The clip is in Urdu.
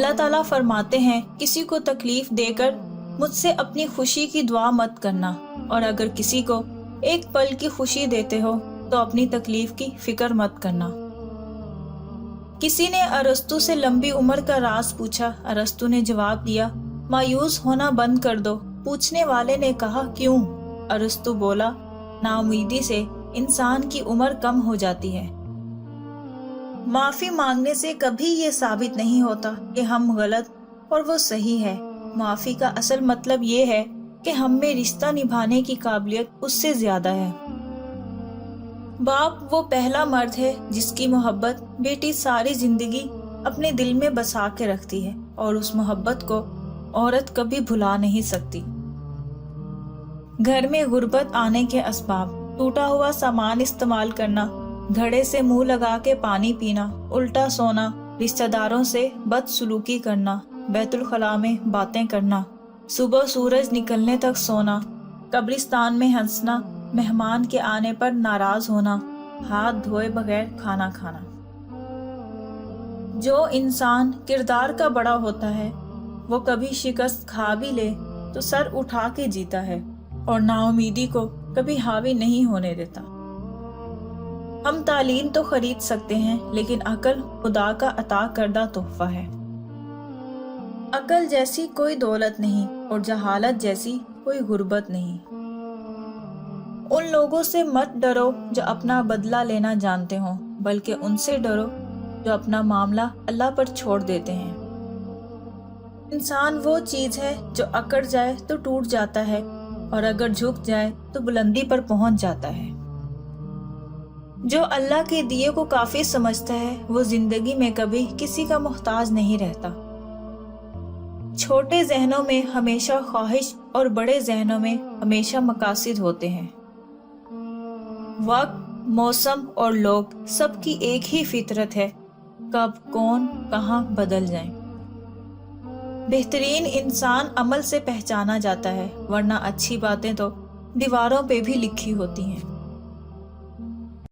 اللہ تعالیٰ فرماتے ہیں کسی کو تکلیف دے کر مجھ سے اپنی خوشی کی دعا مت کرنا، اور اگر کسی کو ایک پل کی خوشی دیتے ہو تو اپنی تکلیف کی فکر مت کرنا۔ کسی نے ارسطو سے لمبی عمر کا راز پوچھا۔ ارسطو نے جواب دیا، مایوس ہونا بند کر دو۔ پوچھنے والے نے کہا، کیوں؟ ارسطو بولا، نا امیدی سے انسان کی عمر کم ہو جاتی ہے۔ معافی مانگنے سے کبھی یہ ثابت نہیں ہوتا کہ ہم غلط اور وہ صحیح ہے۔ معافی کا اصل مطلب یہ ہے کہ ہم میں رشتہ نبھانے کی قابلیت اس سے زیادہ ہے۔ باپ وہ پہلا مرد ہے جس کی محبت بیٹی ساری زندگی اپنے دل میں بسا کے رکھتی ہے، اور اس محبت کو عورت کبھی بھلا نہیں سکتی۔ گھر میں غربت آنے کے اسباب: ٹوٹا ہوا سامان استعمال کرنا، گھڑے سے منہ لگا کے پانی پینا، الٹا سونا، رشتہ داروں سے بد سلوکی کرنا، بیت الخلاء میں باتیں کرنا، صبح سورج نکلنے تک سونا، قبرستان میں ہنسنا، مہمان کے آنے پر ناراض ہونا، ہاتھ دھوئے بغیر کھانا کھانا۔ جو انسان کردار کا بڑا ہوتا ہے وہ کبھی شکست کھا بھی لے تو سر اٹھا کے جیتا ہے، اور نا امیدی کو کبھی حاوی نہیں ہونے دیتا۔ ہم تعلیم تو خرید سکتے ہیں لیکن عقل خدا کا عطا کردہ تحفہ ہے۔ عقل جیسی کوئی دولت نہیں اور جہالت جیسی کوئی غربت نہیں۔ ان لوگوں سے مت ڈرو جو اپنا بدلہ لینا جانتے ہوں، بلکہ ان سے ڈرو جو اپنا معاملہ اللہ پر چھوڑ دیتے ہیں۔ انسان وہ چیز ہے جو اکڑ جائے تو ٹوٹ جاتا ہے، اور اگر جھک جائے تو بلندی پر پہنچ جاتا ہے۔ جو اللہ کے دیے کو کافی سمجھتا ہے وہ زندگی میں کبھی کسی کا محتاج نہیں رہتا۔ چھوٹے ذہنوں میں ہمیشہ خواہش اور بڑے ذہنوں میں ہمیشہ مقاصد ہوتے ہیں۔ وقت، موسم اور لوگ سب کی ایک ہی فطرت ہے، کب کون کہاں بدل جائیں۔ بہترین انسان عمل سے پہچانا جاتا ہے، ورنہ اچھی باتیں تو دیواروں پہ بھی لکھی ہوتی ہیں۔